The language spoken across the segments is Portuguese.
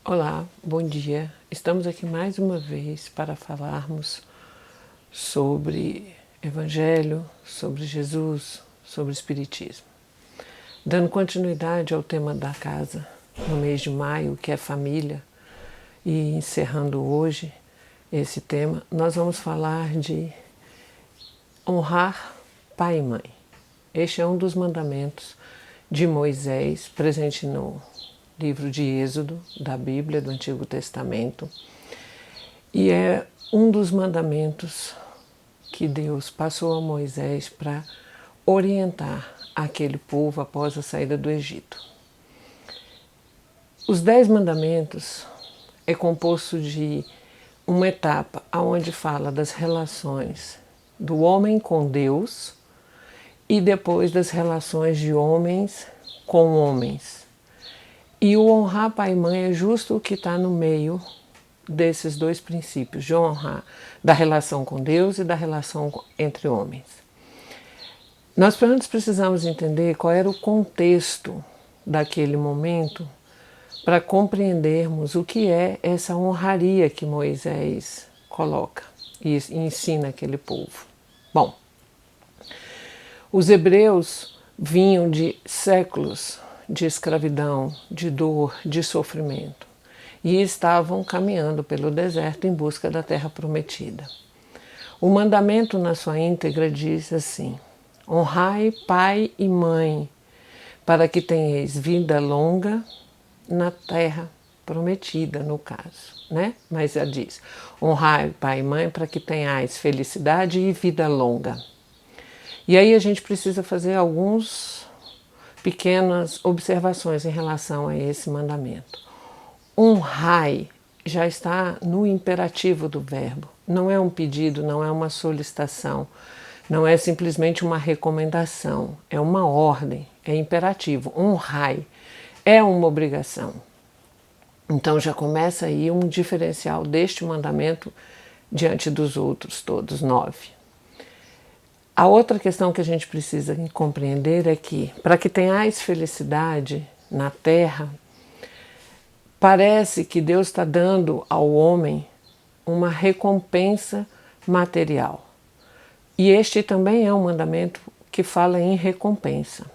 Olá, bom dia. Estamos aqui mais uma vez para falarmos sobre Evangelho, sobre Jesus, sobre Espiritismo. Dando continuidade ao tema da casa no mês de maio, que é família, e encerrando hoje esse tema, nós vamos falar de honrar pai e mãe. Este é um dos mandamentos de Moisés, presente no livro de Êxodo, da Bíblia, do Antigo Testamento, e é um dos mandamentos que Deus passou a Moisés para orientar aquele povo após a saída do Egito. Os 10 mandamentos é composto de uma etapa onde fala das relações do homem com Deus e depois das relações de homens com homens. E o honrar pai e mãe é justo o que está no meio desses dois princípios, de honrar da relação com Deus e da relação entre homens. Nós antes precisamos entender qual era o contexto daquele momento para compreendermos o que é essa honraria que Moisés coloca e ensina aquele povo. Bom, os hebreus vinham de séculos de escravidão, de dor, de sofrimento, e estavam caminhando pelo deserto em busca da terra prometida. O mandamento na sua íntegra diz assim: honrai pai e mãe, para que tenhais vida longa na terra prometida, no caso, né? Mas já diz: honrai pai e mãe para que tenhais felicidade e vida longa. E aí a gente precisa fazer algumas pequenas observações em relação a esse mandamento. Honrai já está no imperativo do verbo. Não é um pedido, não é uma solicitação, não é simplesmente uma recomendação, é uma ordem, é imperativo. Honrai é uma obrigação. Então já começa aí um diferencial deste mandamento diante dos outros todos, 9. A outra questão que a gente precisa compreender é que, para que tenhais felicidade na terra, parece que Deus está dando ao homem uma recompensa material. E este também é um mandamento que fala em recompensa,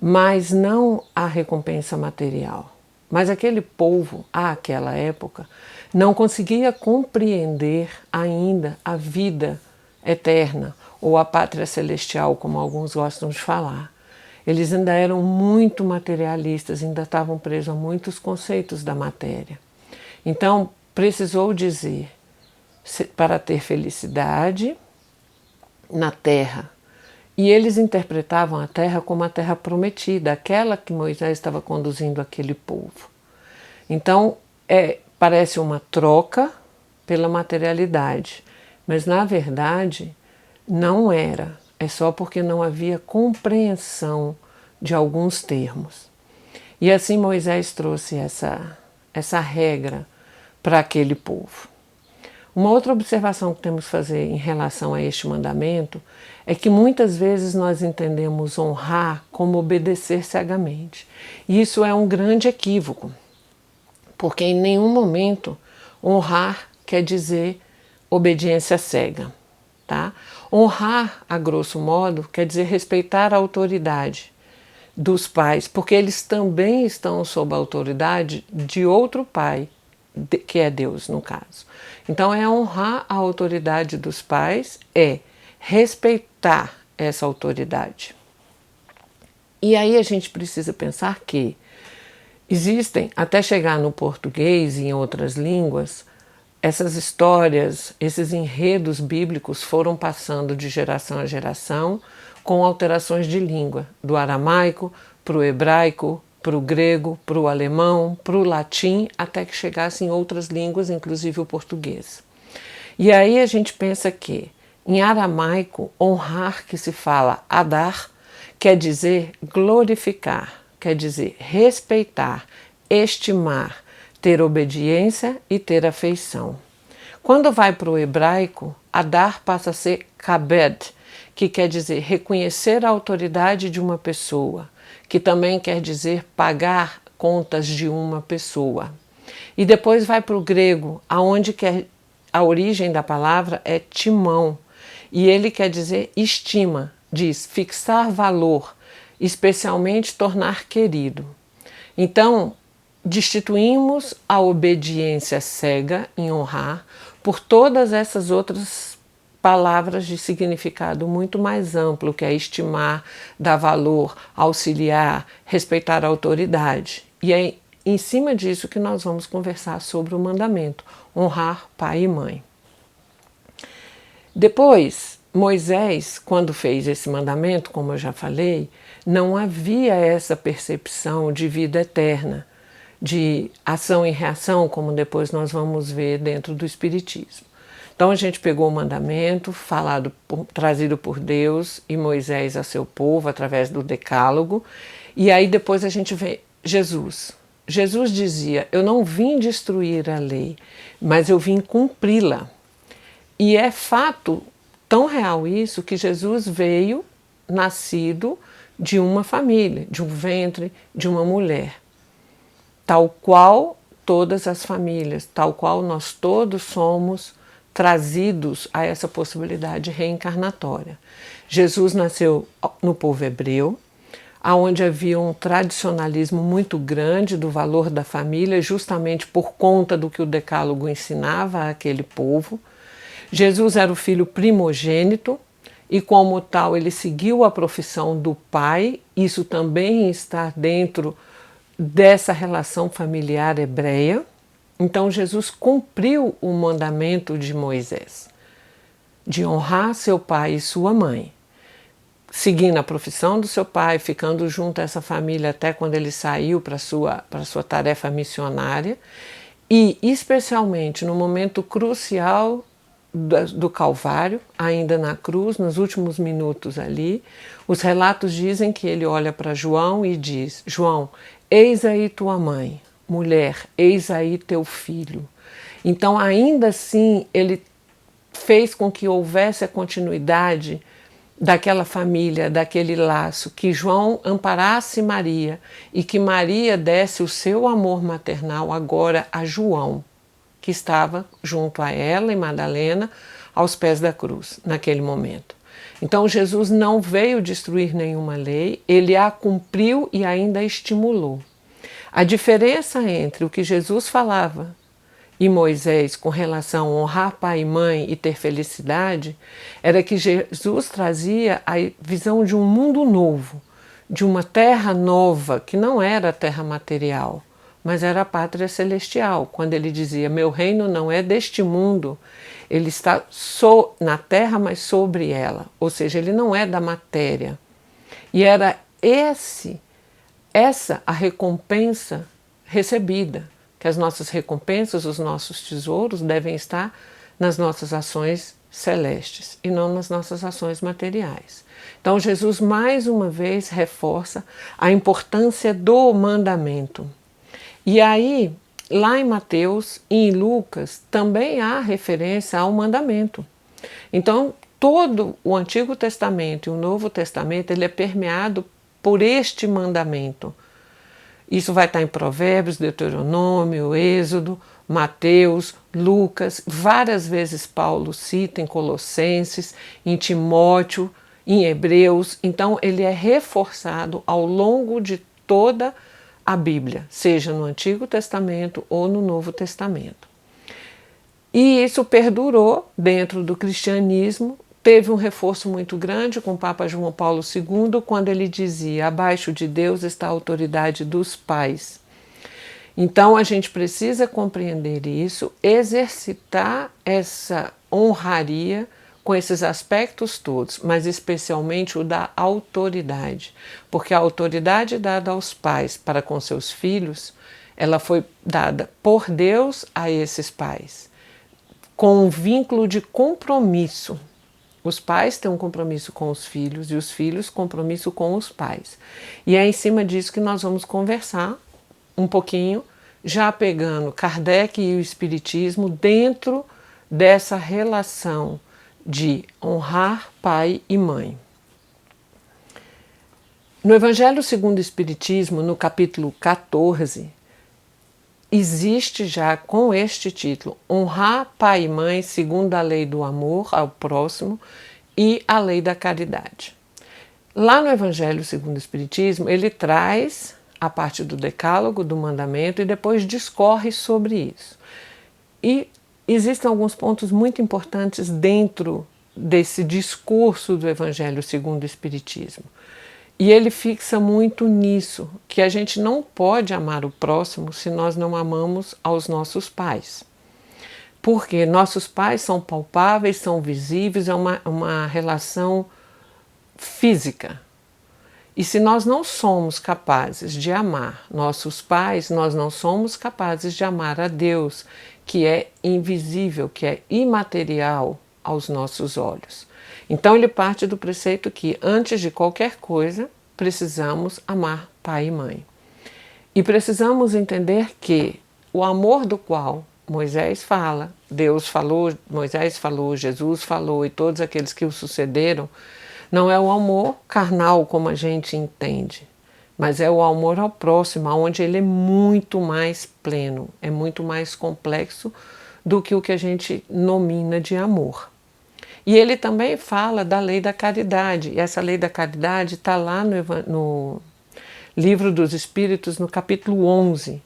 mas não a recompensa material. Mas aquele povo, àquela época, não conseguia compreender ainda a vida eterna ou a pátria celestial, como alguns gostam de falar. Eles ainda eram muito materialistas, ainda estavam presos a muitos conceitos da matéria. Então, precisou dizer, para ter felicidade na terra. E eles interpretavam a terra como a terra prometida, aquela que Moisés estava conduzindo aquele povo. Então, parece uma troca pela materialidade, mas na verdade não era. É só porque não havia compreensão de alguns termos. E assim Moisés trouxe essa regra para aquele povo. Uma outra observação que temos que fazer em relação a este mandamento é que muitas vezes nós entendemos honrar como obedecer cegamente. E isso é um grande equívoco, porque em nenhum momento honrar quer dizer obediência cega. Tá? Honrar, a grosso modo, quer dizer respeitar a autoridade dos pais, porque eles também estão sob a autoridade de outro pai, que é Deus, no caso. Então, é honrar a autoridade dos pais, é respeitar essa autoridade. E aí a gente precisa pensar que existem, até chegar no português e em outras línguas, essas histórias, esses enredos bíblicos foram passando de geração a geração com alterações de língua, do aramaico para o hebraico, para o grego, para o alemão, para o latim, até que chegasse em outras línguas, inclusive o português. E aí a gente pensa que, em aramaico, honrar, que se fala adar, quer dizer glorificar, quer dizer respeitar, estimar, ter obediência e ter afeição. Quando vai para o hebraico, adar passa a ser kabed, que quer dizer reconhecer a autoridade de uma pessoa, que também quer dizer pagar contas de uma pessoa. E depois vai para o grego, aonde que a origem da palavra é timão. E ele quer dizer estima, diz fixar valor, especialmente tornar querido. Então, destituímos a obediência cega em honrar por todas essas outras palavras de significado muito mais amplo, que é estimar, dar valor, auxiliar, respeitar a autoridade. E é em cima disso que nós vamos conversar sobre o mandamento, honrar pai e mãe. Depois, Moisés, quando fez esse mandamento, como eu já falei, não havia essa percepção de vida eterna, de ação e reação, como depois nós vamos ver dentro do Espiritismo. Então a gente pegou o mandamento trazido por Deus e Moisés a seu povo através do Decálogo, e aí depois a gente vê Jesus. Jesus dizia: eu não vim destruir a lei, mas eu vim cumpri-la. E é fato tão real isso que Jesus veio nascido de uma família, de um ventre, de uma mulher. Tal qual todas as famílias, tal qual nós todos somos trazidos a essa possibilidade reencarnatória. Jesus nasceu no povo hebreu, onde havia um tradicionalismo muito grande do valor da família, justamente por conta do que o Decálogo ensinava àquele povo. Jesus era o filho primogênito e, como tal, ele seguiu a profissão do pai. Isso também está dentro dessa relação familiar hebreia. Então, Jesus cumpriu o mandamento de Moisés, de honrar seu pai e sua mãe, seguindo a profissão do seu pai, ficando junto a essa família até quando ele saiu para a sua tarefa missionária, e especialmente no momento crucial do Calvário, ainda na cruz, nos últimos minutos ali, os relatos dizem que ele olha para João e diz: João, eis aí tua mãe, mulher, eis aí teu filho. Então, ainda assim, ele fez com que houvesse a continuidade daquela família, daquele laço, que João amparasse Maria e que Maria desse o seu amor maternal agora a João, que estava junto a ela e Madalena aos pés da cruz naquele momento. Então Jesus não veio destruir nenhuma lei, ele a cumpriu e ainda a estimulou. A diferença entre o que Jesus falava e Moisés com relação a honrar pai e mãe e ter felicidade era que Jesus trazia a visão de um mundo novo, de uma terra nova, que não era a terra material, mas era a pátria celestial. Quando ele dizia: meu reino não é deste mundo, ele está na terra, mas sobre ela, ou seja, ele não é da matéria. E era essa a recompensa recebida, que as nossas recompensas, os nossos tesouros devem estar nas nossas ações celestes e não nas nossas ações materiais. Então Jesus mais uma vez reforça a importância do mandamento. E aí, lá em Mateus e em Lucas, também há referência ao mandamento. Então, todo o Antigo Testamento e o Novo Testamento, ele é permeado por este mandamento. Isso vai estar em Provérbios, Deuteronômio, Êxodo, Mateus, Lucas, várias vezes Paulo cita em Colossenses, em Timóteo, em Hebreus. Então, ele é reforçado ao longo de toda a Bíblia, seja no Antigo Testamento ou no Novo Testamento. E isso perdurou dentro do cristianismo. Teve um reforço muito grande com o Papa João Paulo II, quando ele dizia: abaixo de Deus está a autoridade dos pais. Então a gente precisa compreender isso, exercitar essa honraria com esses aspectos todos, mas especialmente o da autoridade, porque a autoridade dada aos pais para com seus filhos, ela foi dada por Deus a esses pais, com um vínculo de compromisso. Os pais têm um compromisso com os filhos e os filhos compromisso com os pais. E é em cima disso que nós vamos conversar um pouquinho, já pegando Kardec e o Espiritismo dentro dessa relação de honrar pai e mãe. No Evangelho segundo o Espiritismo, no capítulo 14, existe já com este título, honrar pai e mãe segundo a lei do amor ao próximo e a lei da caridade. Lá no Evangelho segundo o Espiritismo, ele traz a parte do decálogo, do mandamento, e depois discorre sobre isso. E existem alguns pontos muito importantes dentro desse discurso do Evangelho segundo o Espiritismo. E ele fixa muito nisso, que a gente não pode amar o próximo se nós não amamos aos nossos pais. Porque nossos pais são palpáveis, são visíveis, é uma relação física. E se nós não somos capazes de amar nossos pais, nós não somos capazes de amar a Deus, que é invisível, que é imaterial aos nossos olhos. Então ele parte do preceito que, antes de qualquer coisa, precisamos amar pai e mãe. E precisamos entender que o amor do qual Moisés fala, Deus falou, Moisés falou, Jesus falou e todos aqueles que o sucederam, não é o amor carnal como a gente entende, mas é o amor ao próximo, onde ele é muito mais pleno, é muito mais complexo do que o que a gente nomina de amor. E ele também fala da lei da caridade, e essa lei da caridade está lá no Livro dos Espíritos, no capítulo 11.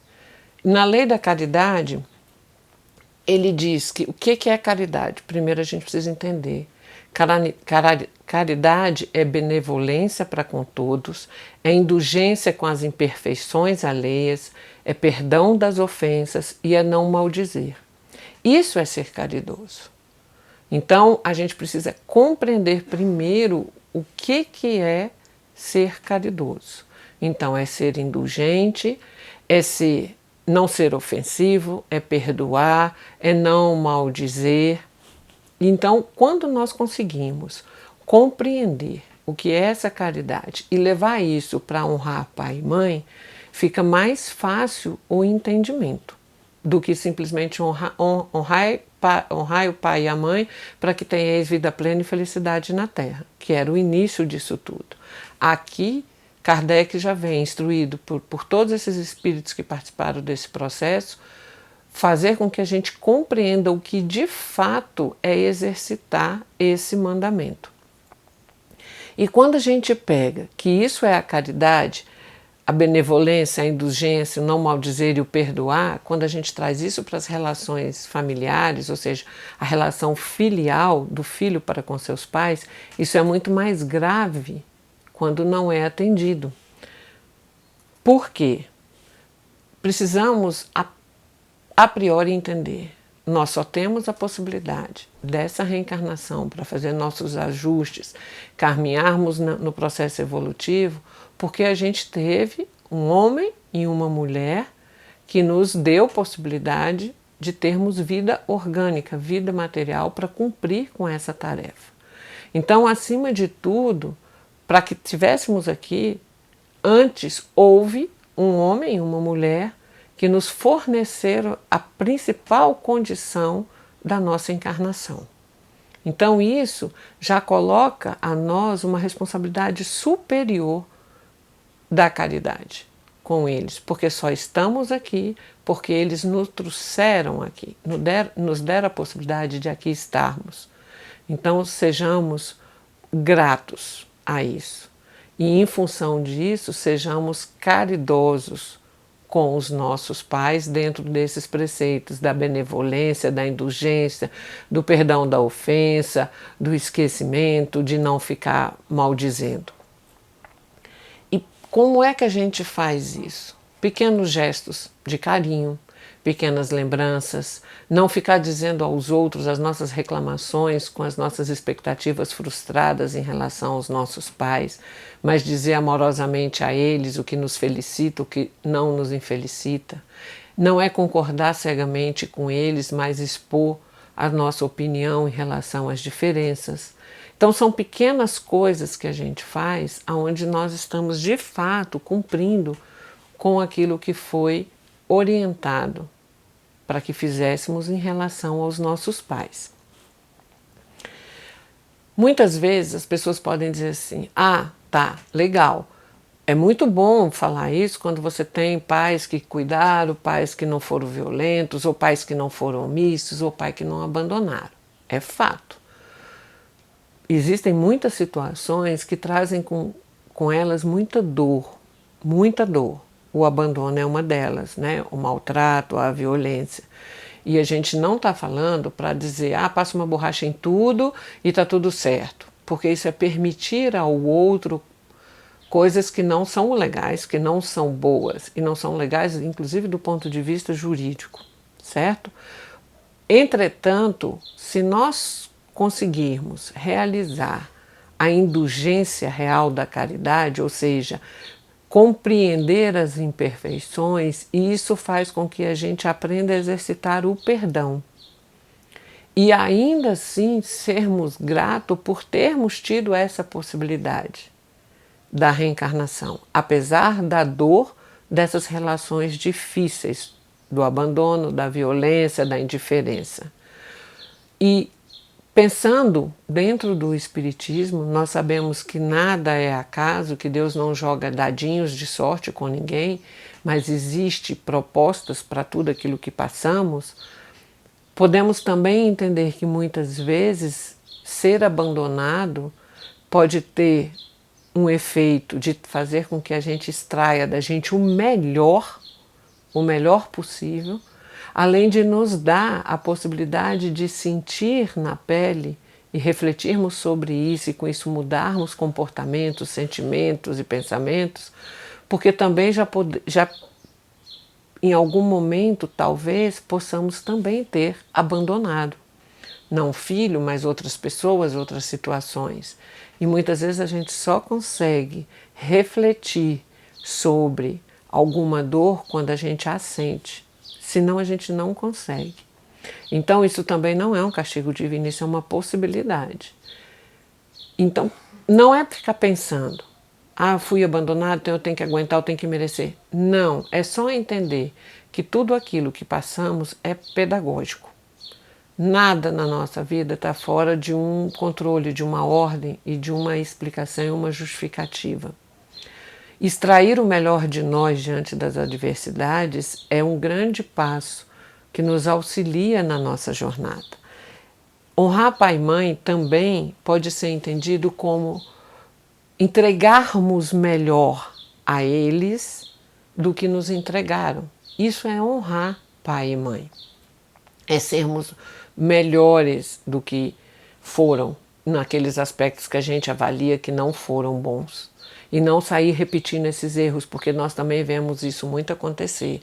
Na lei da caridade, ele diz que o que é caridade? Primeiro a gente precisa entender. Caridade é benevolência para com todos, é indulgência com as imperfeições alheias, é perdão das ofensas e é não maldizer. Isso é ser caridoso. Então, a gente precisa compreender primeiro o que é ser caridoso. Então, é ser indulgente, é não ser ofensivo, é perdoar, é não maldizer. Então, quando nós conseguimos compreender o que é essa caridade e levar isso para honrar pai e mãe, fica mais fácil o entendimento do que simplesmente honrar o pai e a mãe para que tenhais vida plena e felicidade na Terra, que era o início disso tudo. Aqui, Kardec já vem instruído por todos esses espíritos que participaram desse processo, fazer com que a gente compreenda o que de fato é exercitar esse mandamento. E quando a gente pega que isso é a caridade, a benevolência, a indulgência, o não maldizer e o perdoar, quando a gente traz isso para as relações familiares, ou seja, a relação filial do filho para com seus pais, isso é muito mais grave quando não é atendido. Por quê? Precisamos a priori entender, nós só temos a possibilidade dessa reencarnação para fazer nossos ajustes, caminharmos no processo evolutivo, porque a gente teve um homem e uma mulher que nos deu possibilidade de termos vida orgânica, vida material para cumprir com essa tarefa. Então, acima de tudo, para que estivéssemos aqui, antes houve um homem e uma mulher que nos forneceram a principal condição da nossa encarnação. Então isso já coloca a nós uma responsabilidade superior da caridade com eles, porque só estamos aqui porque eles nos trouxeram aqui, nos deram a possibilidade de aqui estarmos. Então sejamos gratos a isso e em função disso sejamos caridosos com os nossos pais dentro desses preceitos da benevolência, da indulgência, do perdão da ofensa, do esquecimento, de não ficar maldizendo. E como é que a gente faz isso? Pequenos gestos de carinho, pequenas lembranças, não ficar dizendo aos outros as nossas reclamações com as nossas expectativas frustradas em relação aos nossos pais, mas dizer amorosamente a eles o que nos felicita, o que não nos infelicita. Não é concordar cegamente com eles, mas expor a nossa opinião em relação às diferenças. Então são pequenas coisas que a gente faz onde nós estamos de fato cumprindo com aquilo que foi orientado para que fizéssemos em relação aos nossos pais. Muitas vezes as pessoas podem dizer assim, tá, legal, É muito bom falar isso quando você tem pais que cuidaram, pais que não foram violentos, ou pais que não foram omissos, ou pais que não abandonaram. É fato. Existem muitas situações que trazem com elas muita dor, muita dor. O abandono é uma delas, né? O maltrato, a violência. E a gente não está falando para dizer, passa uma borracha em tudo e está tudo certo. Porque isso é permitir ao outro coisas que não são legais, que não são boas. E não são legais, inclusive, do ponto de vista jurídico, certo? Entretanto, se nós conseguirmos realizar a indulgência real da caridade, ou seja, compreender as imperfeições, e isso faz com que a gente aprenda a exercitar o perdão. E ainda assim sermos gratos por termos tido essa possibilidade da reencarnação, apesar da dor dessas relações difíceis, do abandono, da violência, da indiferença. E pensando dentro do Espiritismo, nós sabemos que nada é acaso, que Deus não joga dadinhos de sorte com ninguém, mas existe propostas para tudo aquilo que passamos. Podemos também entender que muitas vezes ser abandonado pode ter um efeito de fazer com que a gente extraia da gente o melhor possível, além de nos dar a possibilidade de sentir na pele e refletirmos sobre isso e com isso mudarmos comportamentos, sentimentos e pensamentos, porque também já em algum momento talvez possamos também ter abandonado, não o filho, mas outras pessoas, outras situações. E muitas vezes a gente só consegue refletir sobre alguma dor quando a gente a sente, senão a gente não consegue. Então isso também não é um castigo divino, isso é uma possibilidade. Então não é ficar pensando, fui abandonado, então eu tenho que aguentar, eu tenho que merecer. Não, é só entender que tudo aquilo que passamos é pedagógico. Nada na nossa vida está fora de um controle, de uma ordem e de uma explicação e uma justificativa. Extrair o melhor de nós diante das adversidades é um grande passo que nos auxilia na nossa jornada. Honrar pai e mãe também pode ser entendido como entregarmos melhor a eles do que nos entregaram. Isso é honrar pai e mãe. É sermos melhores do que foram naqueles aspectos que a gente avalia que não foram bons. E não sair repetindo esses erros, porque nós também vemos isso muito acontecer.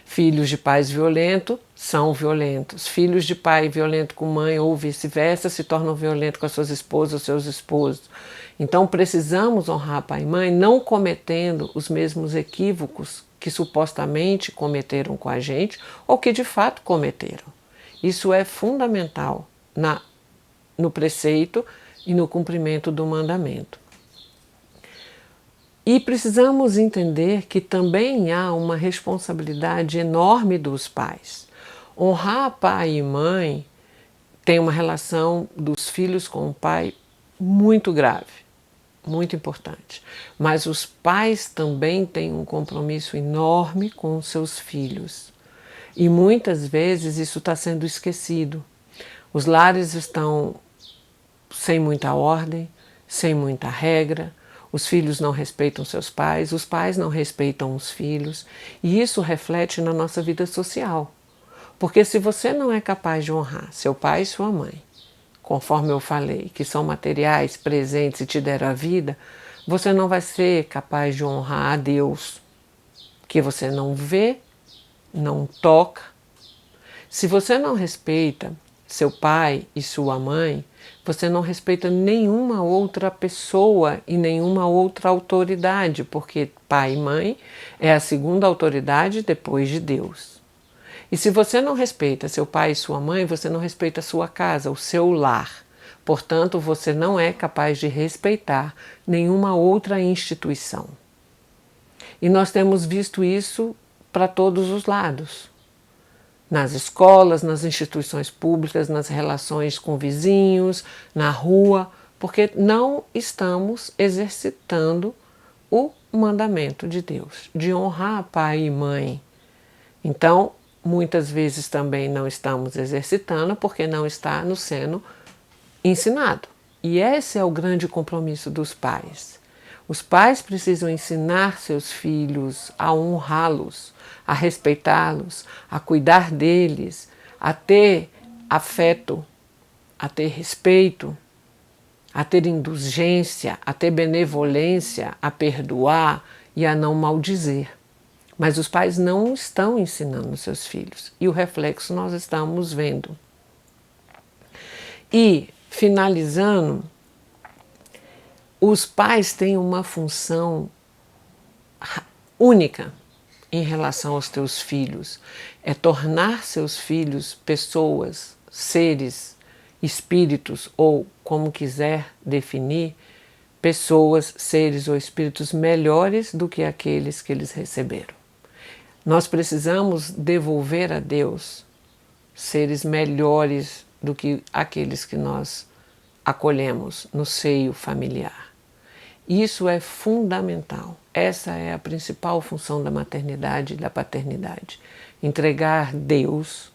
Filhos de pais violentos são violentos. Filhos de pai violento com mãe ou vice-versa se tornam violentos com as suas esposas ou seus esposos. Então precisamos honrar pai e mãe não cometendo os mesmos equívocos que supostamente cometeram com a gente ou que de fato cometeram. Isso é fundamental no preceito e no cumprimento do mandamento. E precisamos entender que também há uma responsabilidade enorme dos pais. Honrar pai e mãe tem uma relação dos filhos com o pai muito grave, muito importante. Mas os pais também têm um compromisso enorme com os seus filhos. E muitas vezes isso está sendo esquecido. Os lares estão sem muita ordem, sem muita regra. Os filhos não respeitam seus pais, os pais não respeitam os filhos, e isso reflete na nossa vida social. Porque se você não é capaz de honrar seu pai e sua mãe, conforme eu falei, que são materiais, presentes e te deram a vida, você não vai ser capaz de honrar a Deus, que você não vê, não toca. Se você não respeita seu pai e sua mãe, você não respeita nenhuma outra pessoa e nenhuma outra autoridade, porque pai e mãe é a segunda autoridade depois de Deus. E se você não respeita seu pai e sua mãe, você não respeita a sua casa, o seu lar. Portanto, você não é capaz de respeitar nenhuma outra instituição. E nós temos visto isso para todos os lados. Nas escolas, nas instituições públicas, nas relações com vizinhos, na rua, porque não estamos exercitando o mandamento de Deus, de honrar pai e mãe. Então, muitas vezes também não estamos exercitando porque não está nos sendo ensinado. E esse é o grande compromisso dos pais. Os pais precisam ensinar seus filhos a honrá-los, a respeitá-los, a cuidar deles, a ter afeto, a ter respeito, a ter indulgência, a ter benevolência, a perdoar e a não maldizer. Mas os pais não estão ensinando seus filhos e o reflexo nós estamos vendo. E, finalizando, os pais têm uma função única em relação aos teus filhos. É tornar seus filhos pessoas, seres, espíritos, ou como quiser definir, pessoas, seres ou espíritos melhores do que aqueles que eles receberam. Nós precisamos devolver a Deus seres melhores do que aqueles que nós acolhemos no seio familiar. Isso é fundamental. Essa é a principal função da maternidade e da paternidade. Entregar Deus,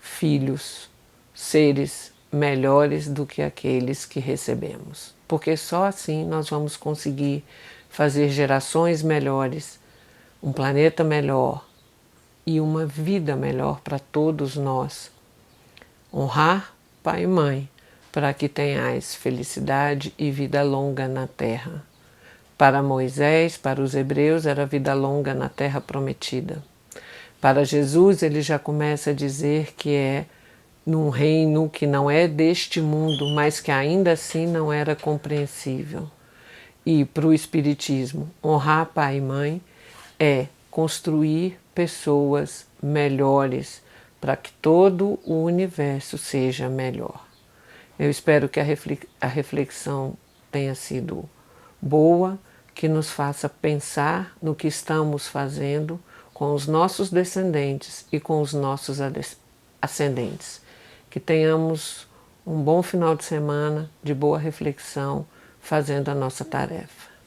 filhos, seres melhores do que aqueles que recebemos. Porque só assim nós vamos conseguir fazer gerações melhores, um planeta melhor e uma vida melhor para todos nós. Honrar pai e mãe, para que tenhais felicidade e vida longa na terra. Para Moisés, para os hebreus, era vida longa na terra prometida. Para Jesus, ele já começa a dizer que é num reino que não é deste mundo, mas que ainda assim não era compreensível. E para o Espiritismo, honrar pai e mãe é construir pessoas melhores para que todo o universo seja melhor. Eu espero que a reflexão tenha sido boa, que nos faça pensar no que estamos fazendo com os nossos descendentes e com os nossos ascendentes. Que tenhamos um bom final de semana, de boa reflexão, fazendo a nossa tarefa.